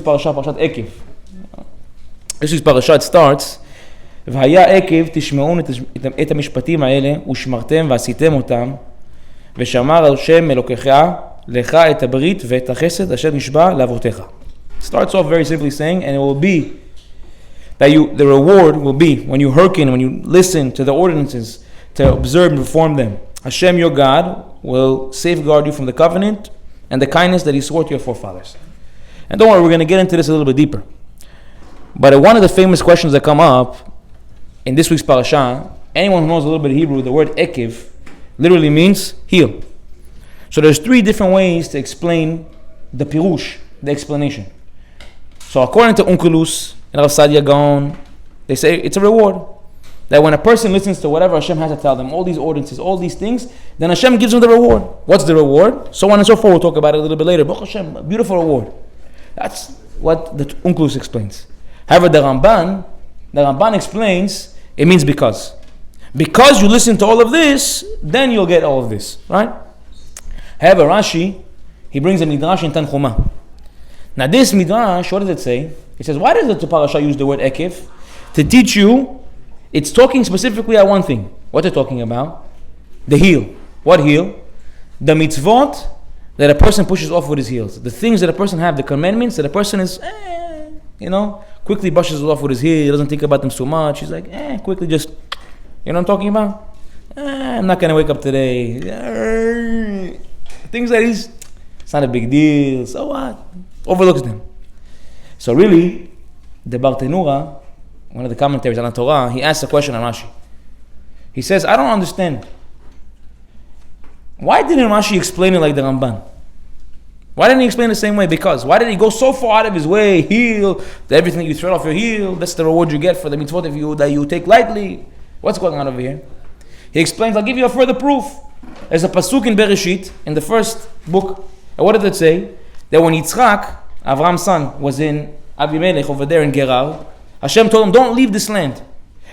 Parashat Eikev. This week's Parashat starts, והיה עקב תשמעון את המשפטים האלה ושמרתם ועשיתם אותם ושמר השם אלוקיך לך את הברית ואת החסד אשר נשבע לאבותיך. Starts off very simply saying, and it will be that the reward will be when you hearken, when you listen to the ordinances, to observe and perform them. Hashem your God will safeguard you from the covenant and the kindness that he swore to your forefathers. And don't worry, we're going to get into this a little bit deeper. But one of the famous questions that come up in this week's parasha, anyone who knows a little bit of Hebrew, the word Eikev literally means heel. So there's three different ways to explain the pirush, the explanation. So according to Onkelos and Rav Sadia Gaon, they say it's a reward. That when a person listens to whatever Hashem has to tell them, all these ordinances, all these things, then Hashem gives them the reward. What's the reward? So on and so forth. We'll talk about it a little bit later. Baruch Hashem, a beautiful reward. That's what the Onkelos explains. However, the Ramban explains it means because. Because you listen to all of this, then you'll get all of this, right? However, Rashi, he brings a midrash in Tanchuma. Now this midrash, what does it say? It says, why does the parasha use the word Eikev? To teach you, it's talking specifically at one thing. What's it talking about? The heel. What heel? The mitzvot that a person pushes off with his heels. The things that a person have, the commandments that a person is, quickly brushes it off with his heel. He doesn't think about them so much. He's like, quickly just, you know what I'm talking about? I'm not going to wake up today. Things that it's not a big deal. So what? Overlooks them. So really, the Bartenura, one of the commentaries on the Torah, he asks a question on Rashi. He says, I don't understand. Why didn't Rashi explain it like the Ramban? Why didn't he explain it the same way? Because. Why did he go so far out of his way? Heel, everything you throw off your heel, that's the reward you get for the mitzvot that you take lightly. What's going on over here? He explains, I'll give you a further proof. There's a pasuk in Bereshit, in the first book. And what did it say? That when Yitzchak, Avram's son, was in Avimelech over there in Gerar, Hashem told him, don't leave this land.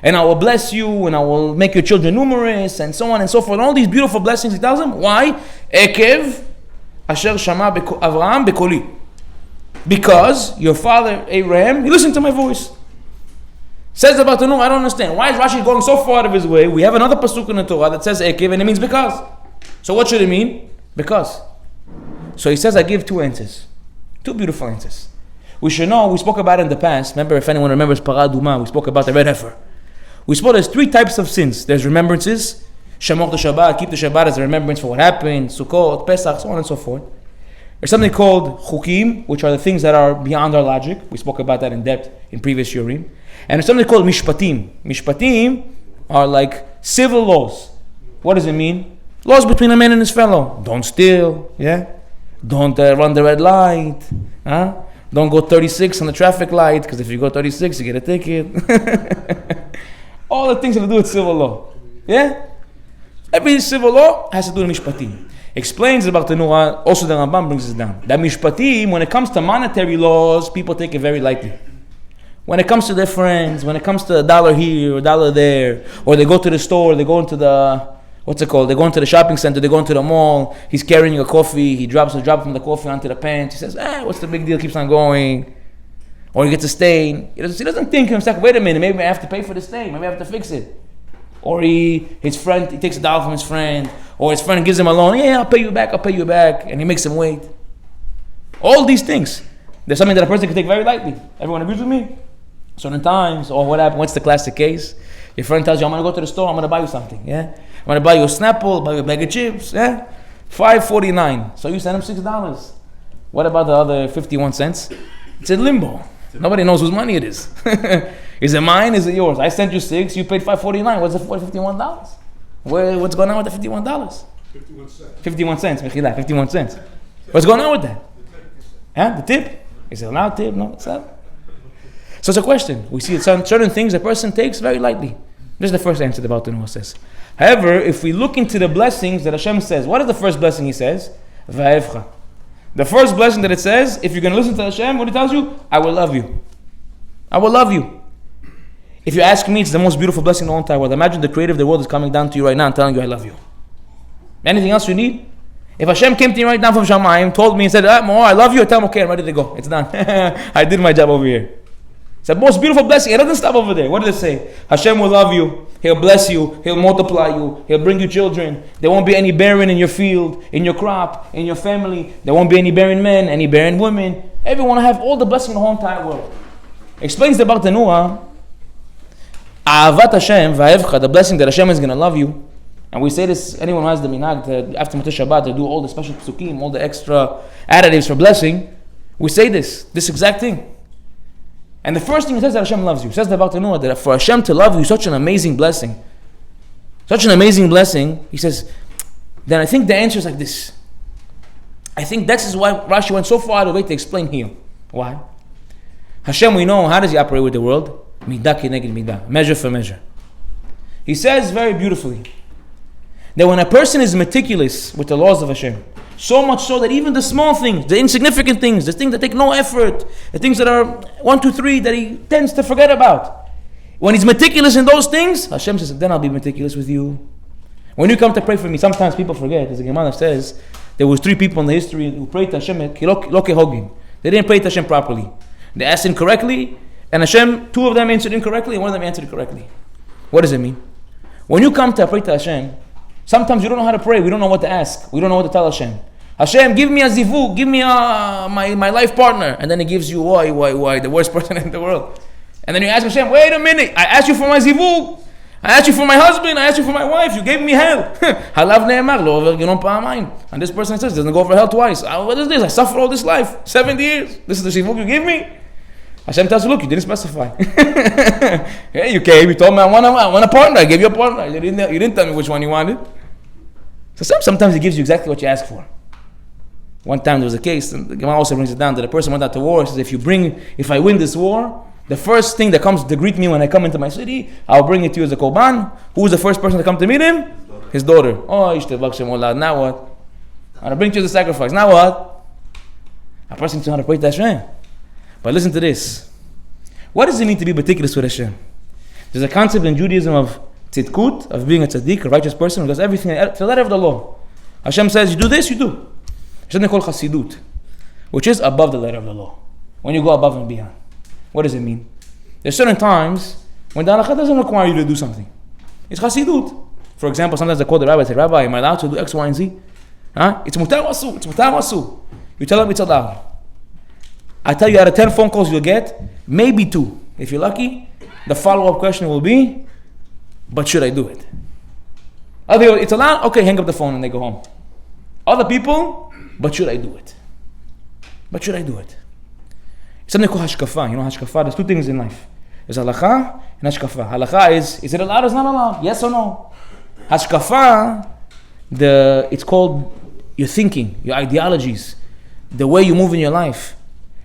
And I will bless you, and I will make your children numerous, and so on and so forth. And all these beautiful blessings, he tells him. Why? Eikev asher shama Avraham bekoli. Because your father, Abraham, he listened to my voice. Says about the no, I don't understand. Why is Rashi going so far out of his way? We have another pasuk in the Torah that says Eikev, and it means because. So what should it mean? Because. So he says, I give two answers. Two beautiful answers. We should know, we spoke about it in the past. Remember, if anyone remembers Parah Duma, we spoke about the red heifer. We spoke there's three types of sins. There's remembrances, Shamor the Shabbat, keep the Shabbat as a remembrance for what happened, Sukkot, Pesach, so on and so forth. There's something called Chukim, which are the things that are beyond our logic. We spoke about that in depth in previous Yurim. And there's something called Mishpatim. Mishpatim are like civil laws. What does it mean? Laws between a man and his fellow. Don't steal, Don't run the red light, Don't go 36 on the traffic light, because if you go 36, you get a ticket. All the things that have to do with civil law. Every civil law has to do with Mishpatim. Explains about the Nura, also the Rambam brings it down. That Mishpatim, when it comes to monetary laws, people take it very lightly. When it comes to their friends, when it comes to $1 here or $1 there, or they go to the store, they go into the, they go into the shopping center, they go into the mall, he's carrying a coffee, he drops from the coffee onto the pants, he says, what's the big deal, keeps on going. Or he gets a stain. He doesn't think to himself, wait a minute, maybe I have to pay for the stain, maybe I have to fix it. Or he takes $1 from his friend, or his friend gives him a loan, I'll pay you back, and he makes him wait. All these things, there's something that a person can take very lightly. Everyone agrees with me? Certain times, or what happened, what's the classic case? Your friend tells you, I'm going to go to the store, I'm going to buy you something, I'm going to buy you a Snapple, buy you a bag of chips, $5.49. So you send him $6. What about the other 51 cents? It's in limbo. Nobody knows whose money it is. Is it mine? Is it yours? I sent you $6, you paid $5.49. What's the $51? What's going on with the $51? 51 cents. 51 cents, Mechila, 51 cents. What's going on with that? The tip? Is it allowed tip? No, it's not. So it's a question. We see certain things a person takes very lightly. This is the first answer the Baal Tenua says. However, if we look into the blessings that Hashem says, what is the first blessing he says? Va'evcha. The first blessing that it says, if you're going to listen to Hashem, what he tells you? I will love you. I will love you. If you ask me, it's the most beautiful blessing in the whole entire world. Imagine the creator of the world is coming down to you right now and telling you, I love you. Anything else you need? If Hashem came to me right now from Shamayim, told me and said, Moor, I love you, I tell him, okay, I'm ready to go. It's done. I did my job over here. It's the most beautiful blessing. It doesn't stop over there. What does it say? Hashem will love you. He'll bless you. He'll multiply you. He'll bring you children. There won't be any barren in your field, in your crop, in your family. There won't be any barren men, any barren women. Everyone will have all the blessing in the whole entire world. Explains the Bartanua, Ahavat Hashem va'evcha, the blessing that Hashem is going to love you. And we say this, anyone who has the minhag after Motzei Shabbat to do all the special psukim, all the extra additives for blessing, we say this exact thing. And the first thing he says that Hashem loves you. He says the Bartanua that for Hashem to love you is such an amazing blessing. Such an amazing blessing. He says, then I think the answer is like this. I think that's why Rashi went so far out of the way to explain here. Why? Hashem, we know, how does he operate with the world? Midah keneged midah, measure for measure. He says very beautifully that when a person is meticulous with the laws of Hashem, so much so that even the small things, the insignificant things, the things that take no effort, the things that are 1, 2, 3 that he tends to forget about, when he's meticulous in those things, Hashem says, then I'll be meticulous with you. When you come to pray for me, sometimes people forget, as the Gemara says, there was 3 people in the history who prayed to Hashem, they didn't pray to Hashem properly. They asked incorrectly, and Hashem, 2 of them answered incorrectly, and 1 of them answered correctly. What does it mean? When you come to pray to Hashem, sometimes you don't know how to pray, we don't know what to ask, we don't know what to tell Hashem. Hashem, give me a zivug, give me my life partner. And then he gives you, why, the worst person in the world. And then you ask Hashem, wait a minute, I asked you for my zivug, I asked you for my husband, I asked you for my wife, you gave me hell. Halav ne'emar, lo over ginon pa'amayim. And this person says, doesn't go for hell twice. What is this? I suffered all this life, 70 years. This is the zivug you give me? Hashem tells you, look, you didn't specify. Hey, you came, you told me I want a partner, I gave you a partner. You didn't tell me which one you wanted. So sometimes he gives you exactly what you ask for. One time there was a case, and the Gemara also brings it down, that a person went out to war. He says, if I win this war, the first thing that comes to greet me when I come into my city, I'll bring it to you as a korban. Who was the first person to come to meet him? His daughter. Oh, now what? I'll bring it to you as a sacrifice. Now what? A person needs to know how to pray to Hashem. But listen to this. What does it mean to be meticulous with Hashem? There's a concept in Judaism of tzidkut, of being a tzaddik, a righteous person who does everything to the letter of the law. Hashem says, you do this, you do. It's something called chasidut, which is above the letter of the law. When you go above and beyond. What does it mean? There's certain times when the halakha doesn't require you to do something. It's chasidut. For example, sometimes they call the rabbi and say, Rabbi, am I allowed to do X, Y, and Z? It's mutar wasu. It's mutar wasu. You tell him it's allowed. I tell you, out of 10 phone calls you'll get, maybe 2. If you're lucky, the follow-up question will be, but should I do it? Other people, it's allowed? Okay, hang up the phone and they go home. Other people, but should I do it? But should I do it? It's something called hashkafa. You know hashkafa? There's 2 things in life. There's halakha and hashkafa. Halakha is it allowed or is not allowed? Yes or no? Hashkafa, it's called your thinking, your ideologies, the way you move in your life.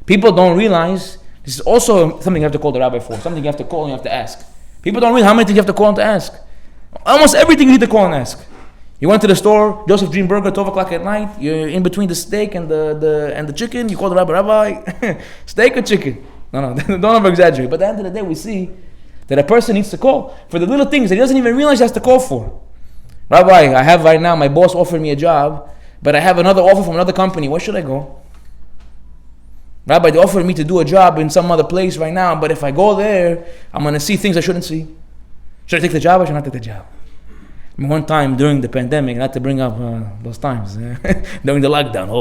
People don't realize, this is also something you have to call the rabbi for, something you have to call and you have to ask. People don't realize how many things you have to call and to ask. Almost everything you need to call and ask. You went to the store, Joseph Dream Burger, 12 o'clock at night, you're in between the steak and the chicken, you call the rabbi, steak or chicken? No, don't over exaggerate. But at the end of the day, we see that a person needs to call for the little things that he doesn't even realize he has to call for. Rabbi, I have right now, my boss offered me a job, but I have another offer from another company, where should I go? Rabbi, they offered me to do a job in some other place right now, but if I go there, I'm going to see things I shouldn't see. Should I take the job or should I not take the job? I mean, one time during the pandemic, not to bring up those times, during the lockdown,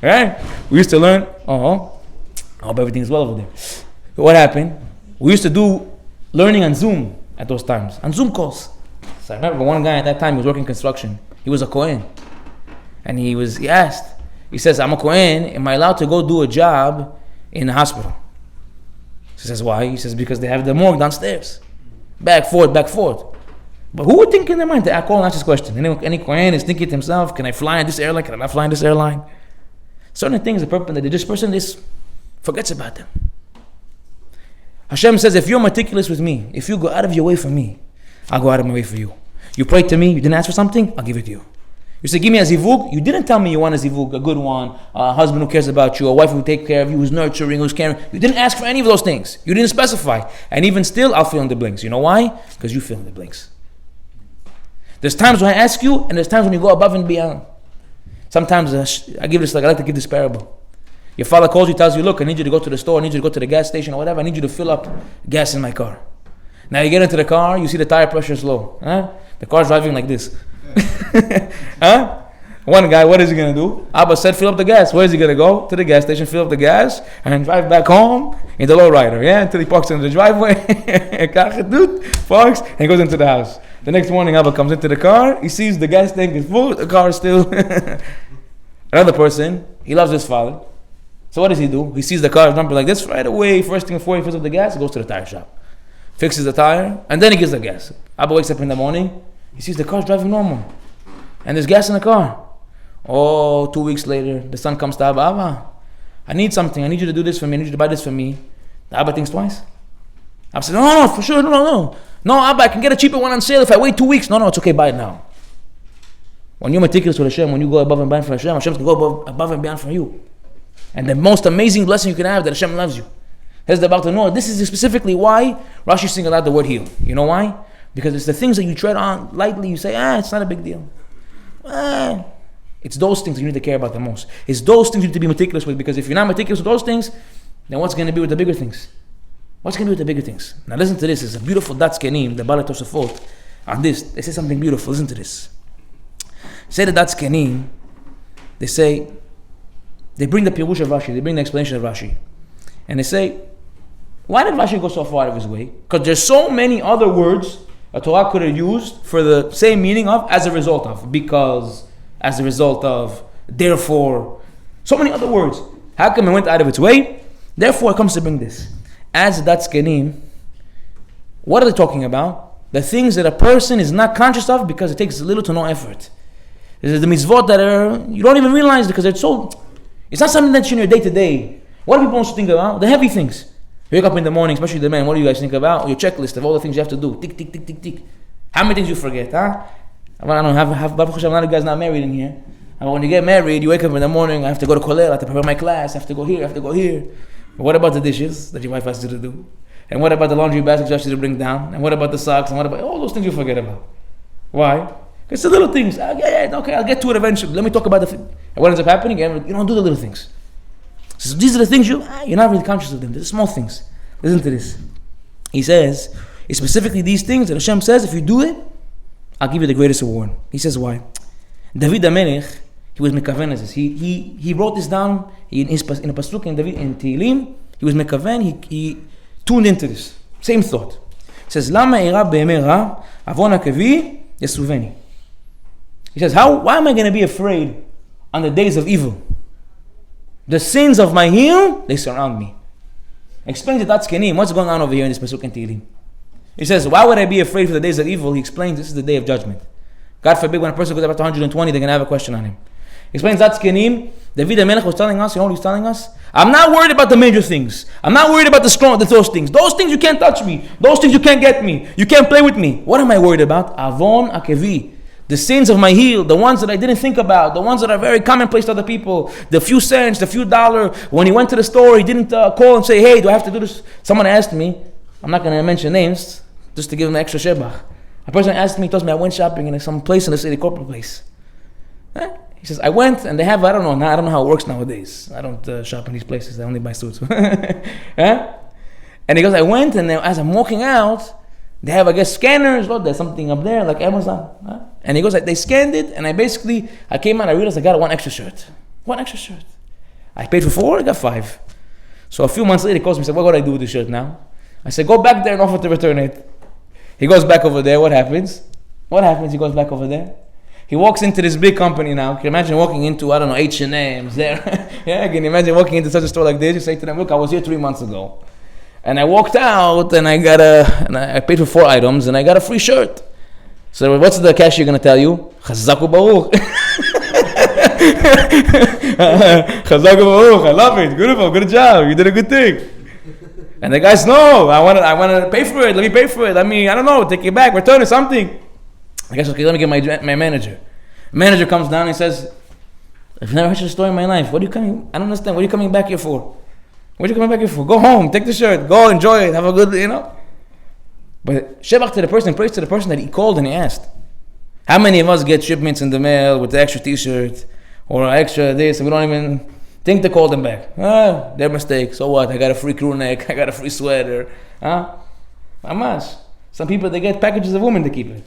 right? We used to learn, I hope everything's well over there. What happened? We used to do learning on Zoom at those times, on Zoom calls. So I remember one guy at that time, he was working construction. He was a Kohen. And he asked, he says, I'm a Kohen, am I allowed to go do a job in the hospital? He says, why? He says, because they have the morgue downstairs. Back, forth. But who would think in their mind to call and ask this question? Any Kohen is thinking to himself, can I fly in this airline? Can I not fly in this airline? Certain things, the person that this person forgets about them. Hashem says, if you're meticulous with me, if you go out of your way for me, I'll go out of my way for you. You prayed to me, you didn't ask for something, I'll give it to you. You say, give me a zivug. You didn't tell me you want a zivug, a good one, a husband who cares about you, a wife who will take care of you, who's nurturing, who's caring. You didn't ask for any of those things. You didn't specify. And even still, I'll fill in the blanks. You know why? Because you fill in the blanks. There's times when I ask you, and there's times when you go above and beyond. Sometimes I like to give this parable. Your father calls you, tells you, look, I need you to go to the store, I need you to go to the gas station or whatever, I need you to fill up gas in my car. Now you get into the car, you see the tire pressure is low. The car's driving like this. One guy, what is he going to do? Abba said, fill up the gas. Where is he going to go? To the gas station, fill up the gas, and drive back home in the lowrider, until he parks in the driveway, parks, and goes into the house. The next morning, Abba comes into the car, he sees the gas tank is full, the car is still... Another person, he loves his father. So what does he do? He sees the car jumping like this, right away, first thing before he fills up the gas, he goes to the tire shop. Fixes the tire, and then he gives the gas. Abba wakes up in the morning, he sees the car's driving normal. And there's gas in the car. 2 weeks later, the son comes to Abba, I need something, I need you to do this for me, I need you to buy this for me. The Abba thinks twice. Abba says, no, for sure, no. No, Abba, I can get a cheaper one on sale if I wait 2 weeks. No, it's okay, buy it now. When you're meticulous with Hashem, when you go above and beyond for Hashem, Hashem can go above and beyond for you. And the most amazing blessing you can have that Hashem loves you. Here's the about to know. This is specifically why Rashi singled out the word heal. You know why? Because it's the things that you tread on lightly, you say, it's not a big deal. It's those things you need to care about the most. It's those things you need to be meticulous with, because if you're not meticulous with those things, then what's going to be with the bigger things? What's going to be with the bigger things? Now listen to this. It's a beautiful Dat Zkenim, the Bala Tosafot. On this, they say something beautiful. Listen to this. Say the Dat Zkenim, they bring the Pirush of Rashi, they bring the explanation of Rashi. And they say, why did Rashi go so far out of his way? Because there's so many other words a Torah could have used for the same meaning of, as a result of, because, as a result of, therefore, so many other words. How come it went out of its way? Therefore, it comes to bring this. As Dat Zkenim, what are they talking about? The things that a person is not conscious of because it takes little to no effort. There's the mitzvot that you don't even realize because it's not something that's in your day to day. What do people also think about? The heavy things. You wake up in the morning, especially the men, what do you guys think about? Your checklist of all the things you have to do. Tick, tick, tick, tick, tick. How many things you forget, huh? I don't have Baruch Hashem, a lot of guys not married in here. And when you get married, you wake up in the morning, I have to go to Kollel, I have to prepare my class, I have to go here, I have to go here. But what about the dishes that your wife has you to do? And what about the laundry baskets you have to bring down? And what about the socks? And what about all those things you forget about? Why? Because the little things. Okay, I'll get to it eventually. Let me talk about the thing. And what ends up happening? You don't do the little things. So these are the things you're not really conscious of them. They're the small things. Listen to this. He says, it's specifically these things that Hashem says, if you do it, I'll give you the greatest reward. He says why? David HaMelech, he was mekaven as this. He wrote this down in a pasuk in Tehillim. He was mekaven. He tuned into this same thought. He says, "Lama era be'emei ra avon hakevi yasuveni." He says, why am I going to be afraid on the days of evil? The sins of my heel, they surround me. Explains it, that's Kenim. What's going on over here in this pasuk in Tehillim? He says, why would I be afraid for the days of evil? He explains, this is the day of judgment. God forbid, when a person goes up to 120, they're going to have a question on him. He explains, that's Kenim. David HaMelech was telling us, you know what he's telling us? I'm not worried about the major things. I'm not worried about those things. Those things you can't touch me. Those things you can't get me. You can't play with me. What am I worried about? Avon akevi. The sins of my heel, the ones that I didn't think about, the ones that are very commonplace to other people, the few cents, the few $. When he went to the store, he didn't call and say, hey, do I have to do this? Someone asked me, I'm not going to mention names, just to give him extra shebach. A person asked me, tells me I went shopping in some place in the city, corporate place. He says, I went and they have, I don't know how it works nowadays. I don't shop in these places, I only buy suits. And he goes, I went and as I'm walking out, they have, I guess, scanners. Oh, there's something up there, like Amazon. And he goes, they scanned it, and I came out, I realized I got one extra shirt. One extra shirt. I paid for 4, I got 5. So a few months later, he calls me and said, what do I do with this shirt now? I said, go back there and offer to return it. He goes back over there, what happens? He goes back over there. He walks into this big company now. Can you imagine walking into, H&M's there? Yeah, can you imagine walking into such a store like this? You say to them, look, I was here 3 months ago. And I walked out and I paid for 4 items and I got a free shirt. So what's the cashier going to tell you? Chazaku Baruch. Chazaku Baruch. I love it. Beautiful. Good job. You did a good thing. And the guys, no, I want to pay for it. Let me pay for it. I don't know. Take it back. Return it. Something. I guess, okay, let me get my manager. Manager comes down and says, I've never heard such a story in my life. I don't understand. What are you coming back here for? What are you coming back here for? Go home, take the shirt, go enjoy it, have a good, But Shebach to the person, praise to the person that he called and he asked. How many of us get shipments in the mail with the extra t-shirt or extra this, and we don't even think to call them back. Their mistake. So what? I got a free crew neck. I got a free sweater. How much? Some people, they get packages of women to keep it.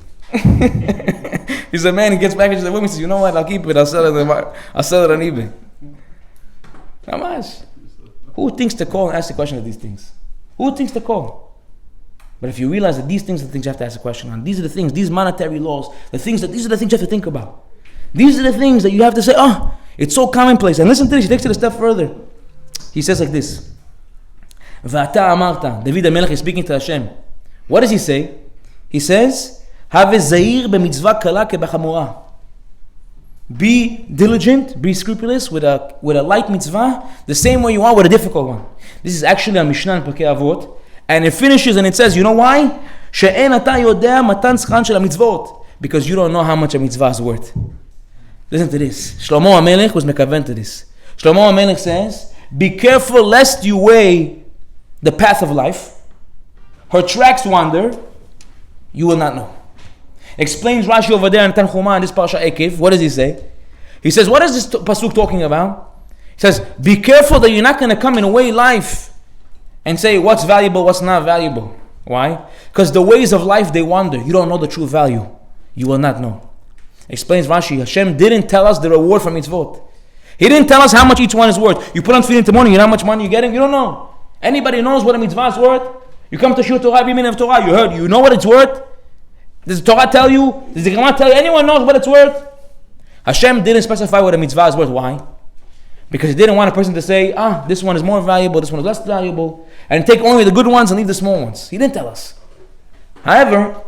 He's a man, he gets packages of women. He says, you know what? I'll keep it. I'll sell it on eBay. How much? Who thinks to call and ask the question of these things? Who thinks to call? But if you realize that these things are the things you have to ask a question on, these are the things, these monetary laws, these are the things you have to think about. These are the things that you have to say, it's so commonplace. And listen to this, he takes it a step further. He says like this, V'ata amarta, David HaMelech is speaking to Hashem. What does he say? He says, Have zair b'mitzvah kala kebachamura. Be diligent, be scrupulous with a light mitzvah, the same way you are with a difficult one. This is actually a Mishnah in Pirkei Avot, and it finishes and it says, you know why? She'en ata yodea matan tzchan shel mitzvot, because you don't know how much a mitzvah is worth. Listen to this. Shlomo HaMelech was mekaven to this. Shlomo HaMelech says, be careful lest you weigh the path of life. Her tracks wander, you will not know. Explains Rashi over there in Tanchuma in this Parashat Eikev. What does he say? He says, what is this pasuk talking about? He says, be careful that you're not going to come and weigh life and say what's valuable, what's not valuable. Why? Because the ways of life, they wander. You don't know the true value. You will not know. Explains Rashi, Hashem didn't tell us the reward from mitzvot. He didn't tell us how much each one is worth. You put on tefillin in the morning, you know how much money you're getting? You don't know. Anybody knows what a mitzvah is worth? You come to Shur Torah, every minute of Torah, you heard, you know what it's worth? Does the Torah tell you? Does the Gemara tell you? Anyone knows what it's worth? Hashem didn't specify what a mitzvah is worth. Why? Because He didn't want a person to say, this one is more valuable, this one is less valuable, and take only the good ones and leave the small ones. He didn't tell us. However,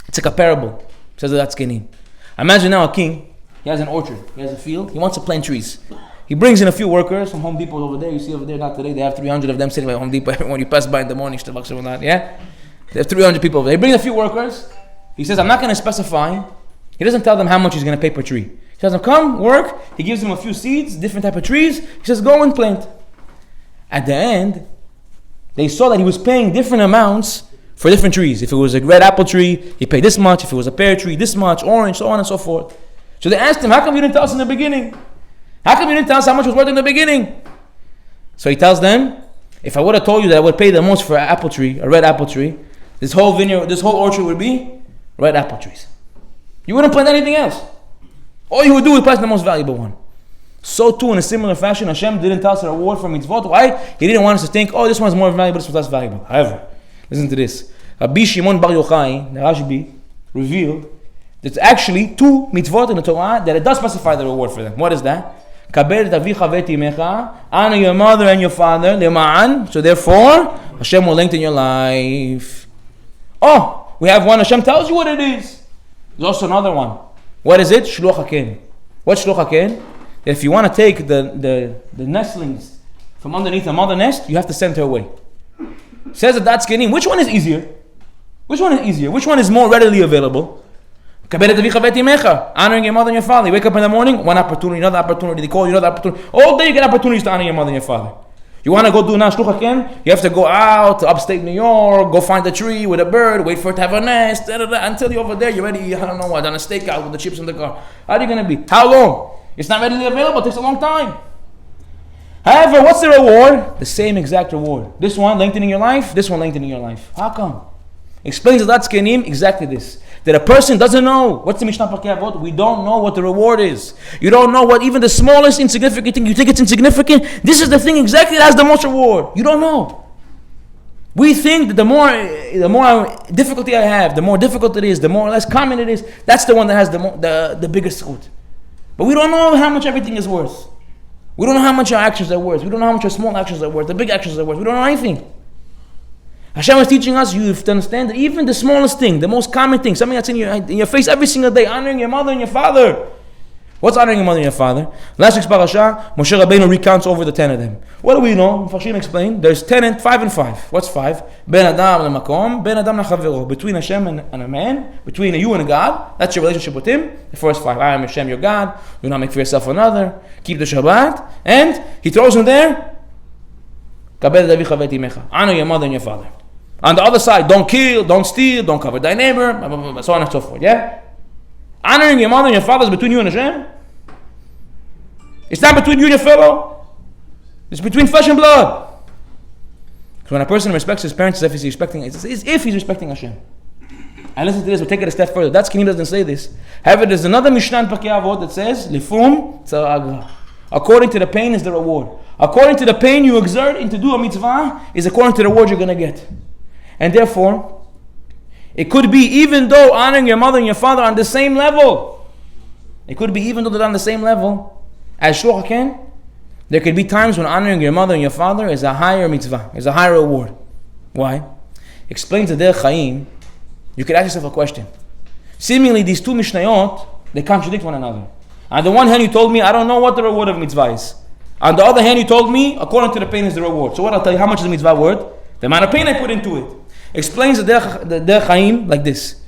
it's like a parable. Says that skinny. Imagine now a king, he has an orchard, he has a field, he wants to plant trees. He brings in a few workers from Home Depot over there. You see over there, not today, they have 300 of them sitting by Home Depot. When you pass by in the morning, yeah? They have 300 people over there. He brings a few workers. He says, I'm not going to specify. He doesn't tell them how much he's going to pay per tree. He tells them, come, work. He gives them a few seeds, different type of trees. He says, go and plant. At the end, they saw that he was paying different amounts for different trees. If it was a red apple tree, he paid this much. If it was a pear tree, this much, orange, so on and so forth. So they asked him, how come you didn't tell us in the beginning? How come you didn't tell us how much was worth in the beginning? So he tells them, if I would have told you that I would pay the most for an apple tree, a red apple tree, this whole vineyard, this whole orchard would be red apple trees. You wouldn't plant anything else. All you would do is plant the most valuable one. So too, in a similar fashion, Hashem didn't tell us a reward for mitzvot. Why? He didn't want us to think, this one's more valuable, this one's less valuable. However, listen to this. Rabbi Shimon Bar Yochai, the Rashbi, revealed that it's actually two mitzvot in the Torah that it does specify the reward for them. What is that? Kaber et avicha v'et imecha, honor your mother and your father, lema'an, so therefore, Hashem will lengthen your life. We have one, Hashem tells you what it is. There's also another one. What is it? Shluch haken. What's shluch haken? That if you want to take the nestlings from underneath the mother nest, you have to send her away. Says that skinning. Which one is easier? Which one is easier? Which one is more readily available? Honoring your mother and your father. You wake up in the morning, one opportunity, another opportunity. They call you another opportunity. All day you get opportunities to honor your mother and your father. You want to go do now shluch haken? You have to go out to upstate New York, go find a tree with a bird, wait for it to have a nest, until you're over there, you're ready, I don't know what, on a stakeout with the chips in the car. How are you going to be? How long? It's not readily available, it takes a long time. However, what's the reward? The same exact reward. This one lengthening your life, this one lengthening your life. How come? Explains that Skenim exactly this. That a person doesn't know. What's the Mishnah Pirkei Avot? We don't know what the reward is. You don't know what even the smallest insignificant thing, you think it's insignificant. This is the thing exactly that has the most reward. You don't know. We think that the more difficulty I have, the more difficult it is, the more or less common it is, that's the one that has the biggest good. But we don't know how much everything is worth. We don't know how much our actions are worth. We don't know how much our small actions are worth, the big actions are worth. We don't know anything. Hashem is teaching us, you have to understand that even the smallest thing, the most common thing, something that's in your face every single day, honoring your mother and your father. What's honoring your mother and your father? Last week's parasha, Moshe Rabbeinu recounts over the 10 of them. What do we know? Farshim explained, there's 10 and 5 and 5. What's 5? Ben Adam lemakom, Ben Adam lechavero. Between Hashem and a man, between you and a God, that's your relationship with Him. The first 5, I am Hashem your God, do not make for yourself another, keep the Shabbat, and He throws in there, honor your mother and your father. On the other side, don't kill, don't steal, don't cover thy neighbor, blah, blah, blah, so on and so forth, yeah? Honoring your mother and your father is between you and Hashem. It's not between you and your fellow. It's between flesh and blood. So when a person respects his parents, it's if he's respecting Hashem. And listen to this, we'll take it a step further. That's Kini doesn't say this. However, there's another Mishnah in Pirkei Avot that says, Lifum tzara agra. According to the pain is the reward. According to the pain you exert into do a mitzvah is according to the reward you're going to get. And therefore, it could be even though honoring your mother and your father on the same level, it could be even though they're on the same level as Shluch HaKen, there could be times when honoring your mother and your father is a higher mitzvah, is a higher reward. Why? Explains the Derech Chaim. You could ask yourself a question. Seemingly these two Mishnayot, they contradict one another. On the one hand you told me, I don't know what the reward of mitzvah is. On the other hand you told me, according to the pain is the reward. So what I'll tell you, how much is the mitzvah worth? The amount of pain I put into it. Explains the Derech Chaim like this.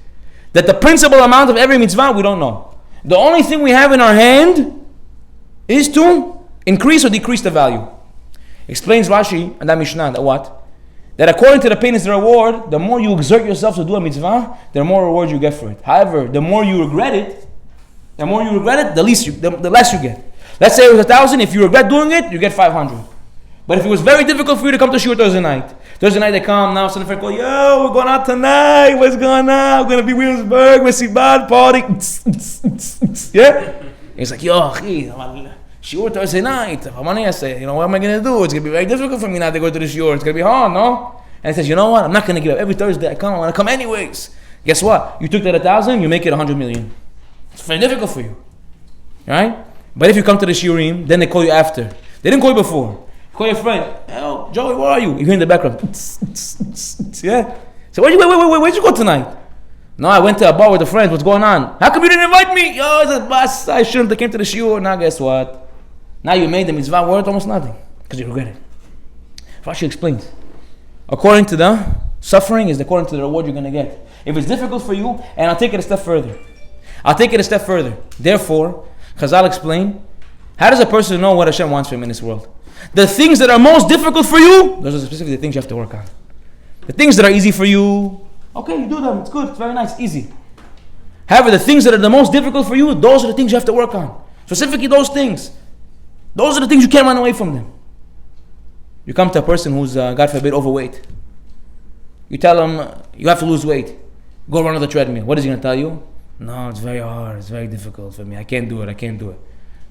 That the principal amount of every mitzvah we don't know. The only thing we have in our hand is to increase or decrease the value. Explains Rashi and that Mishnah that what? That according to the pain is the reward, the more you exert yourself to do a mitzvah, the more reward you get for it. However, the more you regret it, the less you get. Let's say it was 1,000, if you regret doing it, you get 500. But if it was very difficult for you to come to Shiur Thursday night they come, now some friend call, yo, we're going out tonight, what's going on? We're going to be Williamsburg, Mesibad, party. Yeah? He's like, yo, Shiur Thursday night. I say, what am I going to do? It's going to be very difficult for me now to go to the Shiur. It's going to be hard, no? And he says, you know what? I'm not going to give up. Every Thursday I want to come anyways. Guess what? You took that 1,000, you make it 100 million. It's very difficult for you. Right? But if you come to the Shiurim, then they call you after. They didn't call you before. Call your friend. Oh, Joey, where are you? You hear in the background. Yeah? So where'd you go tonight? No, I went to a bar with a friend. What's going on? How come you didn't invite me? Yo, it's a bus. I shouldn't have came to the shiur. Now guess what? Now you made the mitzvah worth almost nothing. Because you regret it. Rashi explains. According to the suffering is according to the reward you're going to get. If it's difficult for you, and I'll take it a step further. Therefore, Chazal explain, how does a person know what Hashem wants from him in this world? The things that are most difficult for you, those are specifically the things you have to work on. The things that are easy for you, okay, you do them, it's good, it's very nice, easy. However, the things that are the most difficult for you, those are the things you have to work on. Specifically those things. Those are the things you can't run away from them. You come to a person who's, God forbid, overweight. You tell him, you have to lose weight. Go run on the treadmill. What is he going to tell you? No, it's very hard, it's very difficult for me. I can't do it.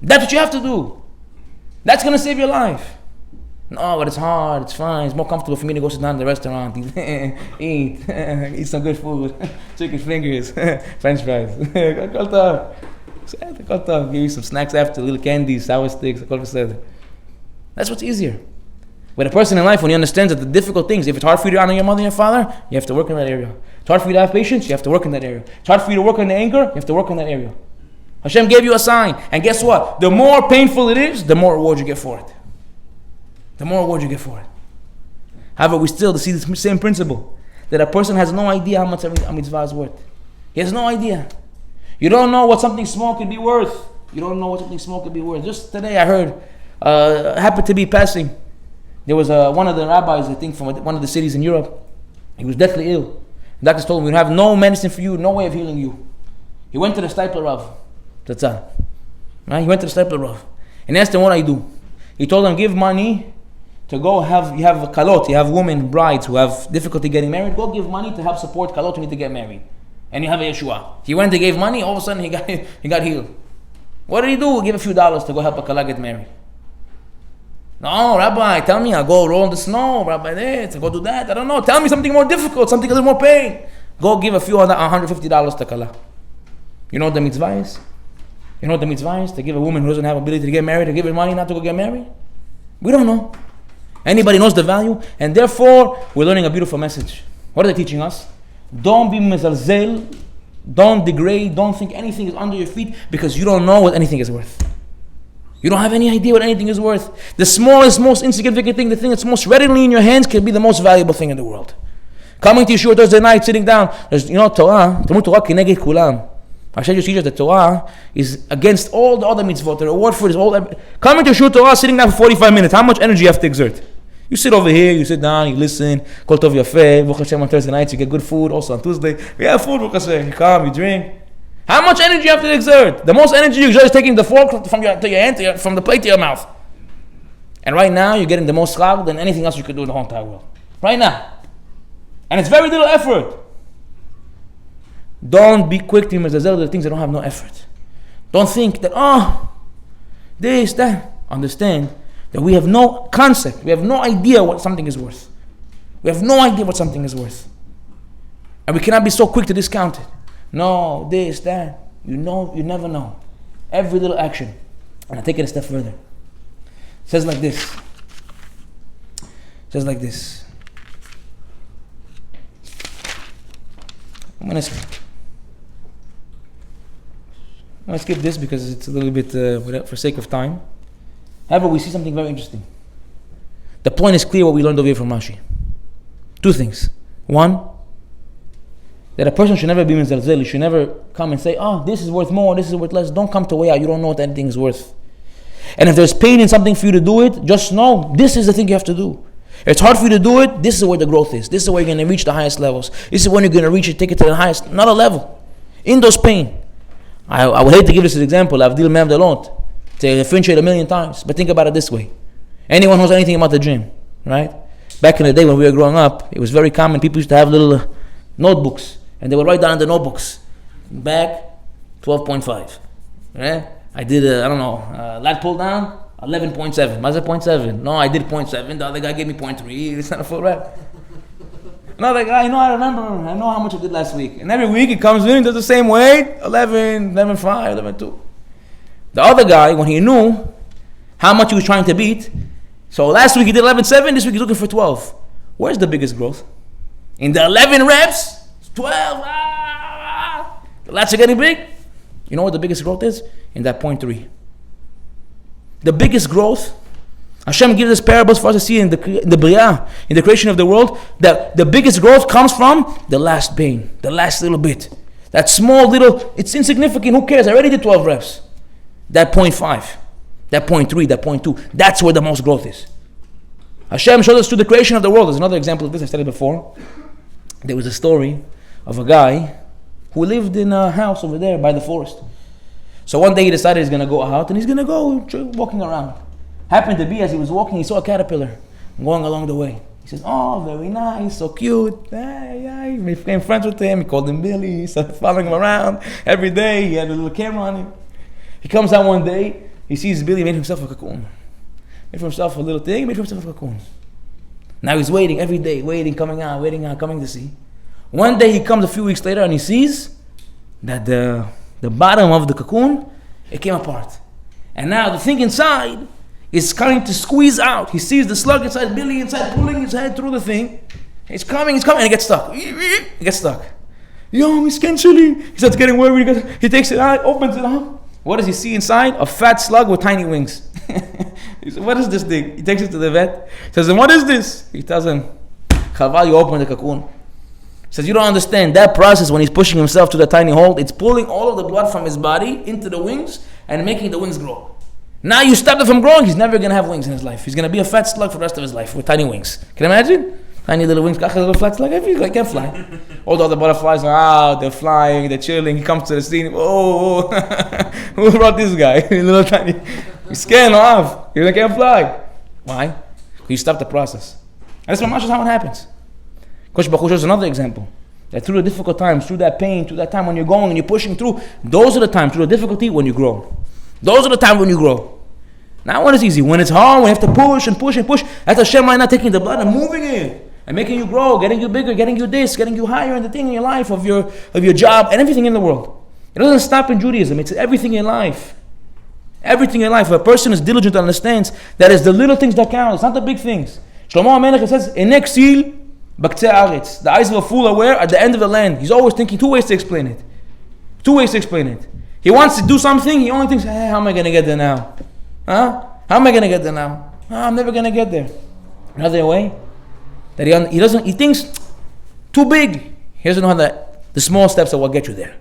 That's what you have to do. That's going to save your life. No, but it's hard, it's fine. It's more comfortable for me to go sit down in the restaurant, eat some good food, chicken fingers, French fries. Give you some snacks after, little candies, sour sticks. That's what's easier. But a person in life, when he understands that the difficult things, if it's hard for you to honor your mother and your father, you have to work in that area. It's hard for you to have patience, you have to work in that area. It's hard for you to work on the anger, you have to work in that area. Hashem gave you a sign. And guess what? The more painful it is, the more reward you get for it. However, we still see the same principle. That a person has no idea how much a mitzvah is worth. He has no idea. You don't know what something small could be worth. Just today I heard, happened to be passing. There was one of the rabbis, I think, from one of the cities in Europe. He was deathly ill. The doctors told him, we have no medicine for you, no way of healing you. He went to the Stipler Rav. That's all. Right? He went to the Stipler Rav. And he asked him, what I do? He told him, give money to go you have kalot, you have women, brides who have difficulty getting married. Go give money to help support kalot who need to get married. And you have a Yeshua. He went and gave money, all of a sudden he got healed. What did he do? Give a few dollars to go help a kallah get married. No, Rabbi, tell me, I'll go roll in the snow, Rabbi, this, I'll go do that. I don't know. Tell me something more difficult, something a little more pain. Go give $150 to kallah. You know what the mitzvah is? To give a woman who doesn't have ability to get married, to give her money not to go get married? We don't know. Anybody knows the value? And therefore, we're learning a beautiful message. What are they teaching us? Don't be mezalzel, don't degrade, don't think anything is under your feet because you don't know what anything is worth. You don't have any idea what anything is worth. The smallest, most insignificant thing, the thing that's most readily in your hands can be the most valuable thing in the world. Coming to Yeshua Thursday night, sitting down, there's, Torah, Talmud Torah kineged kulam. Hashem just teaches that Torah is against all the other mitzvot. The reward for it is all. Coming to Yeshua Torah, sitting down for 45 minutes, how much energy you have to exert? You sit over here, you sit down, you listen, Kol Tov Yafeh, Baruch Hashem on Thursday nights, you get good food, also on Tuesday. We have food, Baruch Hashem, you come, you drink. How much energy you have to exert? The most energy you exert is taking the fork from your hand from the plate to your mouth. And right now, you're getting the most schlag than anything else you could do in the whole entire world. Right now. And it's very little effort. Don't be quick to mezazel the things that don't have no effort. Don't think that, this, that. Understand that we have no concept. We have no idea what something is worth. We have no idea what something is worth. And we cannot be so quick to discount it. No, this, that. You never know. Every little action. And I take it a step further. It says like this. I'm going to skip this because it's a little bit for sake of time. However, we see something very interesting. The point is clear what we learned over here from Rashi. Two things. One, that a person should never be mizalzel. You should never come and say, this is worth more, this is worth less. Don't come to way out. You don't know what anything is worth. And if there's pain in something for you to do it, just know this is the thing you have to do. If it's hard for you to do it, this is where the growth is. This is where you're going to reach the highest levels. This is when you're going to reach it, take it to the highest, another level. In those pain. I would hate to give this as an example. I've dealt with a lot. To differentiate 1,000,000 times. But think about it this way. Anyone who knows anything about the gym, right? Back in the day when we were growing up, it was very common. People used to have little notebooks. And they would write down in the notebooks. Back, 12.5. Right? I did, lat pull down, 11.7. What's it 0.7? No, I did 0.7. The other guy gave me 0.3. It's not a full rep. Another guy, I remember. I know how much I did last week. And every week he comes in, does the same weight. 11, 11.5, 11.2. The other guy, when he knew how much he was trying to beat, so last week he did 11.7, this week he's looking for 12. Where's the biggest growth? In the 11 reps, 12. The lats are getting big. You know what the biggest growth is? In that 0.3. The biggest growth, Hashem gives us parables for us to see in the Bria, in the creation of the world, that the biggest growth comes from the last pain, the last little bit. That small little, it's insignificant, who cares? I already did 12 reps. That 0.5, that 0.3, that 0.2, that's where the most growth is. Hashem showed us through the creation of the world. There's another example of this I said it before. There was a story of a guy who lived in a house over there by the forest. So one day he decided he's going to go out and he's going to go walking around. Happened to be, as he was walking, he saw a caterpillar going along the way. He says, very nice, so cute. He became friends with him. He called him Billy. He started following him around every day. He had a little camera on him. He comes out one day, he sees Billy made himself a cocoon. Made for himself a little thing, made for himself a cocoon. Now he's waiting every day, coming out, coming to see. One day he comes a few weeks later and he sees that the bottom of the cocoon, it came apart. And now the thing inside is starting to squeeze out. He sees the slug inside, Billy inside, pulling his head through the thing. It's coming, and it gets stuck. It gets stuck. He's getting chilly. He starts getting worried. He takes it out, opens it up. What does he see inside? A fat slug with tiny wings. He said, what is this thing? He takes it to the vet. He says, what is this? He tells him, Chaval, you open the cocoon. He says, you don't understand. That process, when he's pushing himself to the tiny hole, it's pulling all of the blood from his body into the wings and making the wings grow. Now you stop it from growing, he's never going to have wings in his life. He's going to be a fat slug for the rest of his life with tiny wings. Can you imagine? Tiny little wings, a little flat slug, I can't fly. All the other butterflies are out, they're flying, they're chilling. He comes to the scene, who brought this guy? Little tiny. He's scared him off. He can't fly. Why? You stop the process. And that's what how it happens. Kosh Baruch shows another example. That through the difficult times, through that pain, through that time when you're going and you're pushing through, those are the times, through the difficulty, when you grow. Those are the times when you grow. Not when it's easy. When it's hard, when you have to push and push and push, that's Hashem not taking the blood and moving it. And making you grow, getting you bigger, getting you this, getting you higher in the thing in your life, of your job, and everything in the world. It doesn't stop in Judaism. It's everything in life. Everything in life. If a person is diligent and understands that it's the little things that count. It's not the big things. Shlomo HaMelech says, Enek sil b'ktzei haaretz. The eyes of a fool are where? At the end of the land. He's always thinking two ways to explain it. He wants to do something, he only thinks, how am I going to get there now? How am I going to get there now? I'm never going to get there. Another way, that he thinks too big. He doesn't know how the small steps are what get you there.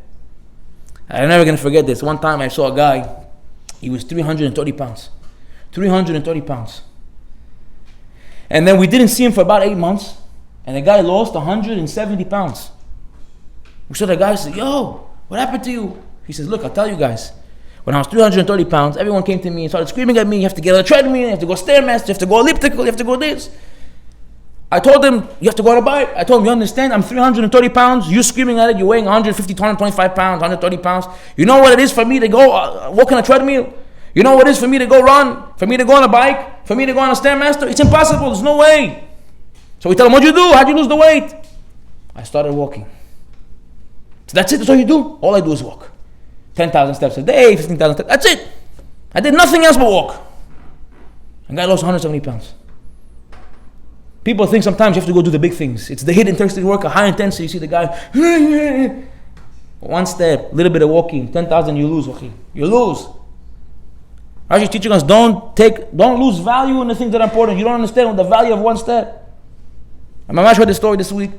I'm never going to forget this. One time I saw a guy, he was 330 pounds. 330 pounds. And then we didn't see him for about 8 months, and the guy lost 170 pounds. We saw the guy say, what happened to you? He says, look, I'll tell you guys. When I was 330 pounds, everyone came to me and started screaming at me, you have to get on a treadmill, you have to go Stairmaster, you have to go elliptical, you have to go this. I told them, you have to go on a bike. I told them, you understand, I'm 330 pounds, you're screaming at it, you're weighing 150, 125 pounds, 130 pounds. You know what it is for me to go walk on a treadmill? You know what it is for me to go run? For me to go on a bike? For me to go on a Stairmaster? It's impossible, there's no way. So we tell them, what'd you do? How'd you lose the weight? I started walking. So that's it, that's all you do? All I do is walk. 10,000 steps a day, 15,000 steps, that's it. I did nothing else but walk. And I lost 170 pounds. People think sometimes you have to go do the big things. It's the hidden intensity work, a high intensity. You see the guy, one step, a little bit of walking, 10,000 you lose, okay? You lose. Rashi's teaching us, don't lose value in the things that are important. You don't understand the value of one step. I'm Mamash heard this story this week.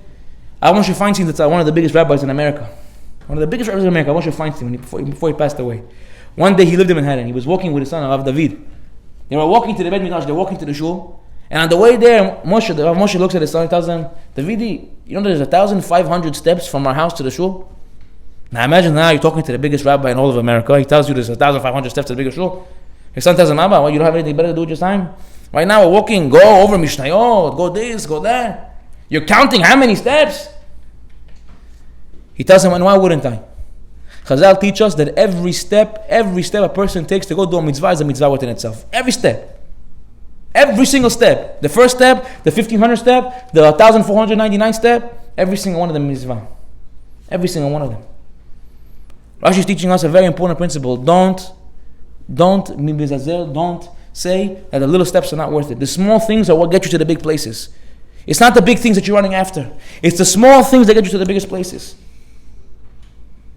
I want you to find that's one of the biggest rabbis in America. One of the biggest rabbis in America. I want you to find him before he passed away. One day he lived in Manhattan. He was walking with his son, Rav David. They were walking to the Beit Midrash. They were walking to the shul. And on the way there, Moshe looks at his son and tells him, Davidi, you know there's 1,500 steps from our house to the shul? Now imagine now you're talking to the biggest rabbi in all of America. He tells you there's 1,500 steps to the biggest shul. His son tells him, Abba, well, you don't have anything better to do with your time? Right now we're walking, go over Mishnayot, go this, go that. You're counting how many steps? He tells him, and why wouldn't I? Chazal teach us that every step a person takes to go do a mitzvah is a mitzvah within itself. Every step. Every single step. The first step, the 1,500 step, the 1,499 step, every single one of them is mitzvah. Every single one of them. Rashi is teaching us a very important principle. Don't say that the little steps are not worth it. The small things are what get you to the big places. It's not the big things that you're running after. It's the small things that get you to the biggest places.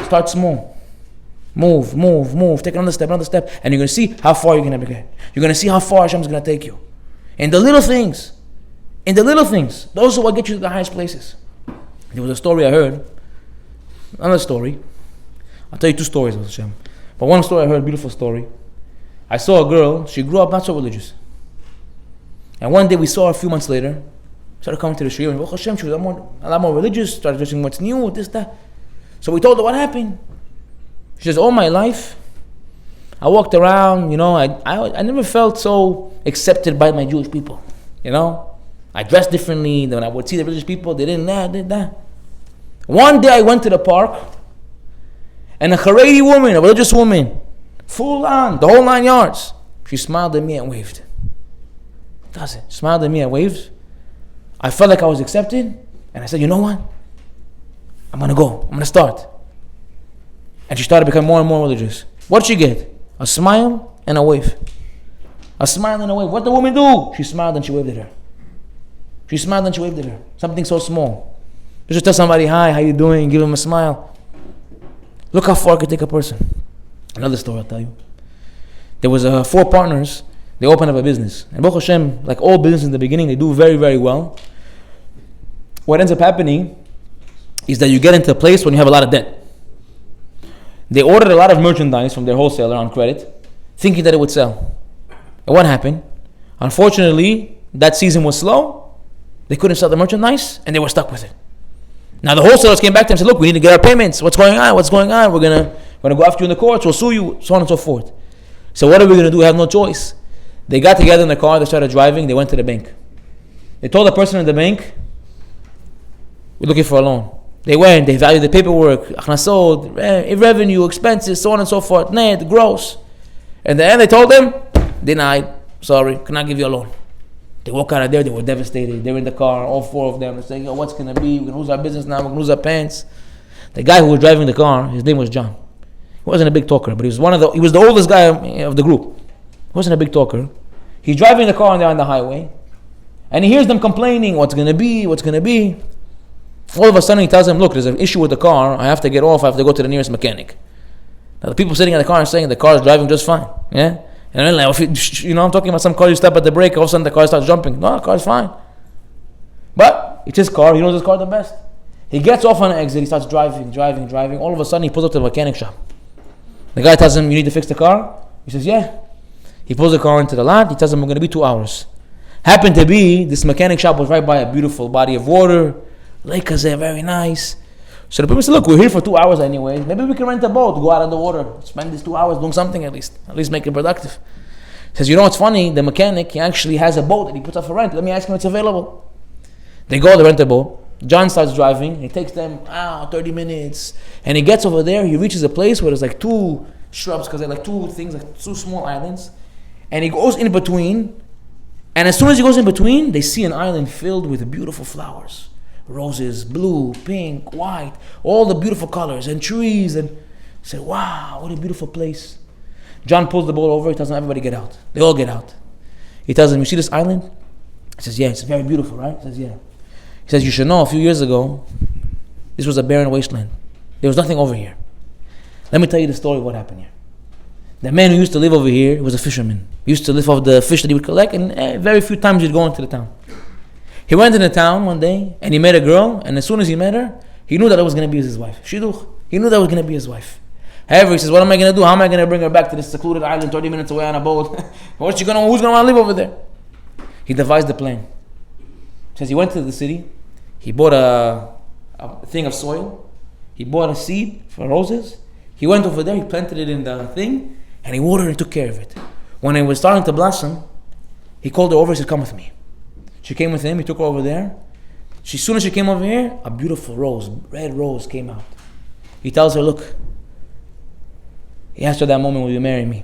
Start small. Move. Take another step, and you're going to see how far you're going to get. You're going to see how far Hashem's going to take you. In the little things, those are what get you to the highest places. There was a story I heard. Another story. I'll tell you two stories of Hashem. But one story I heard, a beautiful story. I saw a girl, she grew up not so religious. And one day we saw her a few months later, started coming to the shiur, and Hashem, she was a lot more religious, started dressing what's new, this, that. So we told her what happened. She says, all my life, I walked around, I never felt so accepted by my Jewish people. I dressed differently. When I would see the religious people, they did that. One day I went to the park, and a Haredi woman, a religious woman, full on, the whole 9 yards, she smiled at me and waved. Smiled at me and waved. I felt like I was accepted, and I said, you know what? I'm going to go. I'm going to start. And she started becoming more and more religious. What did she get? A smile and a wave. A smile and a wave. What did the woman do? She smiled and she waved at her. Something so small. Just tell somebody, hi, how you doing? Give them a smile. Look how far it could take a person. Another story I'll tell you. There was 4 partners. They opened up a business. And Baruch Hashem, like all businesses in the beginning, they do very, very well. What ends up happening is that you get into a place when you have a lot of debt. They ordered a lot of merchandise from their wholesaler on credit, thinking that it would sell. And what happened? Unfortunately, that season was slow. They couldn't sell the merchandise, and they were stuck with it. Now the wholesalers came back to them and said, look, we need to get our payments. What's going on? We're gonna go after you in the courts. We'll sue you, so on and so forth. So what are we going to do? We have no choice. They got together in the car. They started driving. They went to the bank. They told the person in the bank, we're looking for a loan. They went, they valued the paperwork, achnasot, revenue, expenses, so on and so forth, net, gross. And then they told them, denied, sorry, cannot give you a loan. They walk out of there, they were devastated. They were in the car, all 4 of them. They're saying, what's going to be? We're going to lose our business now, we're going to lose our pants. The guy who was driving the car, his name was John. He wasn't a big talker, but he was the oldest guy of the group. He wasn't a big talker. He's driving the car and they're on the highway. And he hears them complaining, what's going to be? All of a sudden he tells them, look, there's an issue with the car. I have to get off. I have to go to the nearest mechanic. Now the people sitting in the car are saying the car is driving just fine. Yeah? And then like, I'm talking about some car, you step at the brake, all of a sudden the car starts jumping. No, the car is fine. But it's his car. He knows his car the best. He gets off on an exit. He starts driving. All of a sudden he pulls up to the mechanic shop. The guy tells him, you need to fix the car? He says, yeah. He pulls the car into the lot. He tells him, I'm going to be 2 hours. Happened to be, this mechanic shop was right by a beautiful body of water. Lake Kazeh, very nice. So the people said, look, we're here for 2 hours anyway. Maybe we can rent a boat, go out on the water, spend these 2 hours doing something at least make it productive. He says, you know what's funny? The mechanic, he actually has a boat that he puts up for rent. Let me ask him if it's available. They go, they rent a boat. John starts driving. It takes them 30 minutes. And he gets over there. He reaches a place where there's like 2 shrubs, because they're like 2 things, like 2 small islands. And he goes in between. And as soon as he goes in between, they see an island filled with beautiful flowers. Roses, blue, pink, white, all the beautiful colors, and trees. And say, wow, what a beautiful place. John pulls the boat over. He tells them, everybody get out. They all get out. He tells them, you see this island? He says, yeah, it's very beautiful, right? He says, yeah. He says, you should know, a few years ago, this was a barren wasteland. There was nothing over here. Let me tell you the story of what happened here. The man who used to live over here was a fisherman. He used to live off the fish that he would collect, and very few times he'd go into the town. He went in the town one day, and he met a girl, and as soon as he met her, he knew that it was going to be his wife. Shidduch. He knew that was going to be his wife. However, he says, what am I going to do? How am I going to bring her back to this secluded island 30 minutes away on a boat? Who's going to want to live over there? He devised a plan. He says he went to the city. He bought a thing of soil. He bought a seed for roses. He went over there. He planted it in the thing. And he watered and took care of it. When it was starting to blossom, he called her over. He said, come with me. She came with him. He took her over there. As soon as she came over here, a beautiful rose, red rose, came out. He tells her, look. He asked her that moment, will you marry me?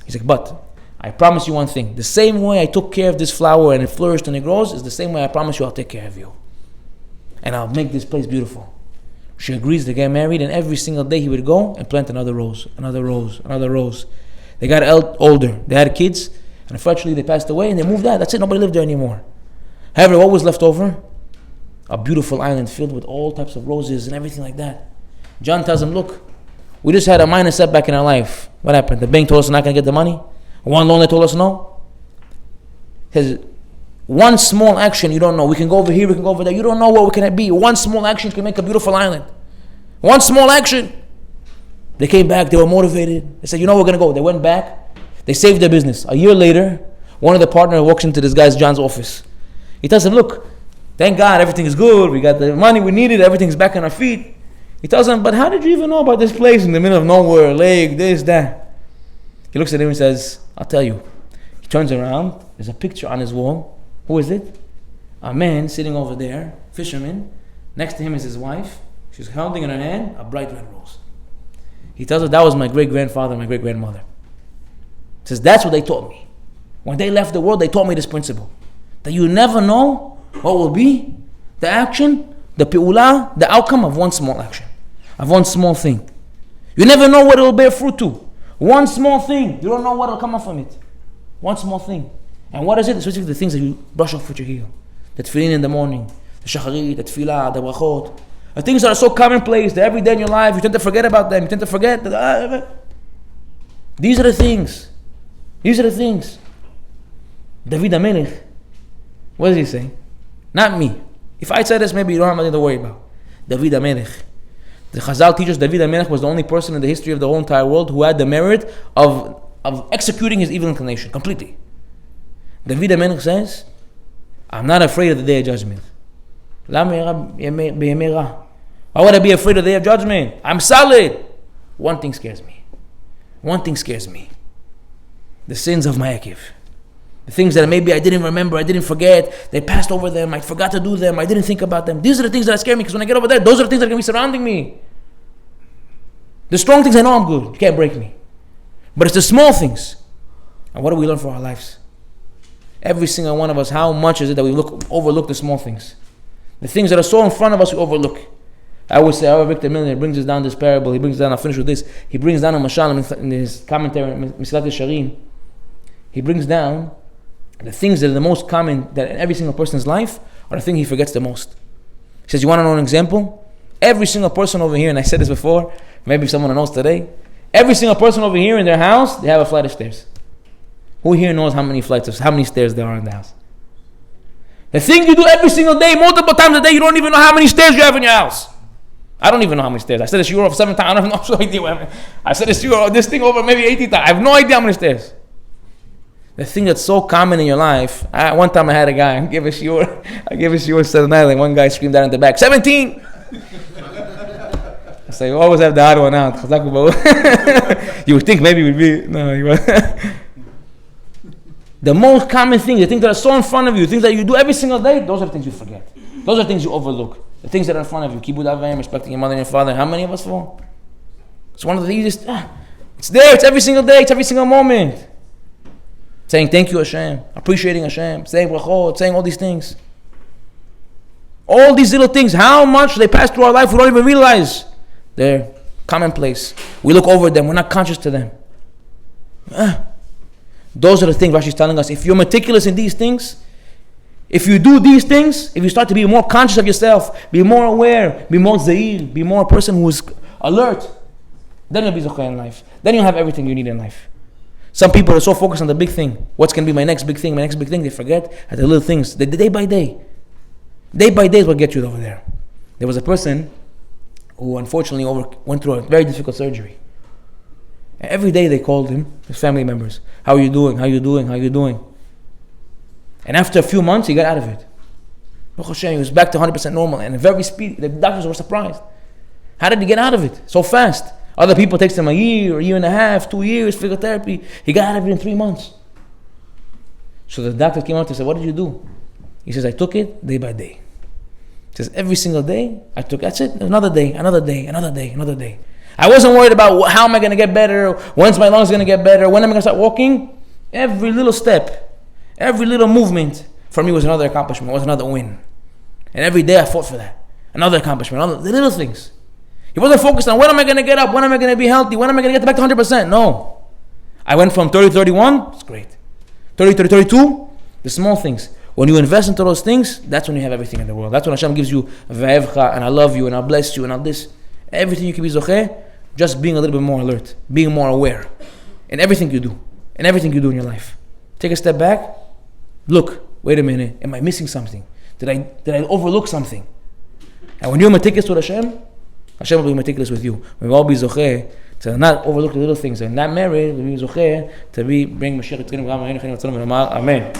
He's like, but I promise you one thing. The same way I took care of this flower and it flourished and it grows is the same way I promise you I'll take care of you. And I'll make this place beautiful. She agrees to get married, and every single day he would go and plant another rose, another rose, another rose. They got older. They had kids, and unfortunately they passed away and they moved out. That's it. Nobody lived there anymore. However, what was left over? A beautiful island filled with all types of roses and everything like that. John tells him, look, we just had a minor setback in our life. What happened? The bank told us we're not going to get the money. One loan, they told us no. He says, one small action, you don't know. We can go over here, we can go over there. You don't know what can it be. One small action can make a beautiful island. One small action. They came back, they were motivated. They said, you know, we're going to go. They went back. They saved their business. A year later, one of the partners walks into this guy's, John's office. He tells him, look, thank God, everything is good. We got the money we needed. Everything's back on our feet. He tells him, but how did you even know about this place in the middle of nowhere, lake, this, that? He looks at him and says, I'll tell you. He turns around. There's a picture on his wall. Who is it? A man sitting over there, fisherman. Next to him is his wife. She's holding in her hand a bright red rose. He tells her, that was my great-grandfather, my great-grandmother. He says, that's what they taught me. When they left the world, they taught me this principle. That you never know what will be the action, the pi'ula, the outcome of one small action. Of one small thing. You never know what it will bear fruit to. One small thing. You don't know what will come up from it. One small thing. And what is it? Especially the things that you brush off with your heel. The tefillin in the morning. The shacharit, the tefillah, the brachot. The things that are so commonplace that every day in your life you tend to forget about them. You tend to forget that, these are the things. These are the things. David HaMelech. What does he say? Not me. If I said this, maybe you don't have anything to worry about. David HaMelech. The Chazal teaches David HaMelech was the only person in the history of the whole entire world who had the merit of executing his evil inclination completely. David HaMelech says, I'm not afraid of the day of judgment. Why would I be afraid of the day of judgment? I'm solid. One thing scares me. One thing scares me. The sins of my Eikev. The things that maybe I didn't remember, I didn't forget, they passed over them, I forgot to do them, I didn't think about them. These are the things that scare me, because when I get over there, those are the things that are going to be surrounding me. The strong things, I know I'm good, you can't break me. But it's the small things. And what do we learn from our lives? Every single one of us, how much is it that we overlook the small things? The things that are so in front of us, we overlook. I always say, our Victor Milner brings us down this parable, he brings down, I'll finish with this, he brings down a mashal in his commentary, Misilat Yesharim. He brings down the things that are the most common that in every single person's life are the thing he forgets the most. He says, you want to know an example? Every single person over here, and I said this before, maybe someone knows today, every single person over here in their house, they have a flight of stairs. Who here knows how many stairs there are in the house? The thing you do every single day, multiple times a day, you don't even know how many stairs you have in your house. I don't even know how many stairs. I said this to you over 7 times. I have no idea. I said this to you, this thing over maybe 80 times. I have no idea how many stairs. The thing that's so common in your life. One time I had a guy, I gave a shiur in Staten Island. One guy screamed out in the back, 17! So you always have the hard one out. You would think maybe it would be. No, you The most common things, the things that are so in front of you, things that you do every single day, those are the things you forget. Those are the things you overlook. The things that are in front of you. Kibud avayim, respecting your mother and your father. How many of us fall? It's one of the easiest. It's there. It's every single day. It's every single moment. Saying thank you Hashem, appreciating Hashem, saying brachot, saying all these things. All these little things, how much they pass through our life, we don't even realize. They're commonplace. We look over them, we're not conscious to them. Those are the things Rashi's telling us. If you're meticulous in these things, if you do these things, if you start to be more conscious of yourself, be more aware, be more zair, be more a person who is alert, then you'll be zocheh in life. Then you'll have everything you need in life. Some people are so focused on the big thing. What's going to be my next big thing, they forget at the little things, the day by day. Day by day is what gets you over there. There was a person who unfortunately went through a very difficult surgery. And every day they called him, his family members. How are you doing? How are you doing? How are you doing? And after a few months, he got out of it. Baruch Hashem, he was back to 100% normal. And very speedy, the doctors were surprised. How did he get out of it so fast? Other people takes them a year and a half, 2 years, physical therapy. He got out of it in 3 months. So the doctor came out and said, what did you do? He says, I took it day by day. He says, every single day, that's it. Another day. I wasn't worried about how am I going to get better, when's my lungs going to get better, when am I going to start walking. Every little step, every little movement for me was another accomplishment, was another win. And every day I fought for that. Another accomplishment, the little things. He wasn't focused on when am I going to get up, when am I going to be healthy, when am I going to get back to 100%. No. I went from 30-31, it's great. 30-32, the small things. When you invest into those things, that's when you have everything in the world. That's when Hashem gives you v'evcha, and I love you, and I'll bless you, and I'll this. Everything you can be zocheh, just being a little bit more alert, being more aware in everything you do, in everything you do in your life. Take a step back, look, wait a minute, am I missing something? Did I overlook something? And when you're meticulous with Hashem, Hashem will be meticulous with you. We will all be zocheh to not overlook the little things. And not married, we will be zocheh to bring Mashiach Tzidkim. Amen.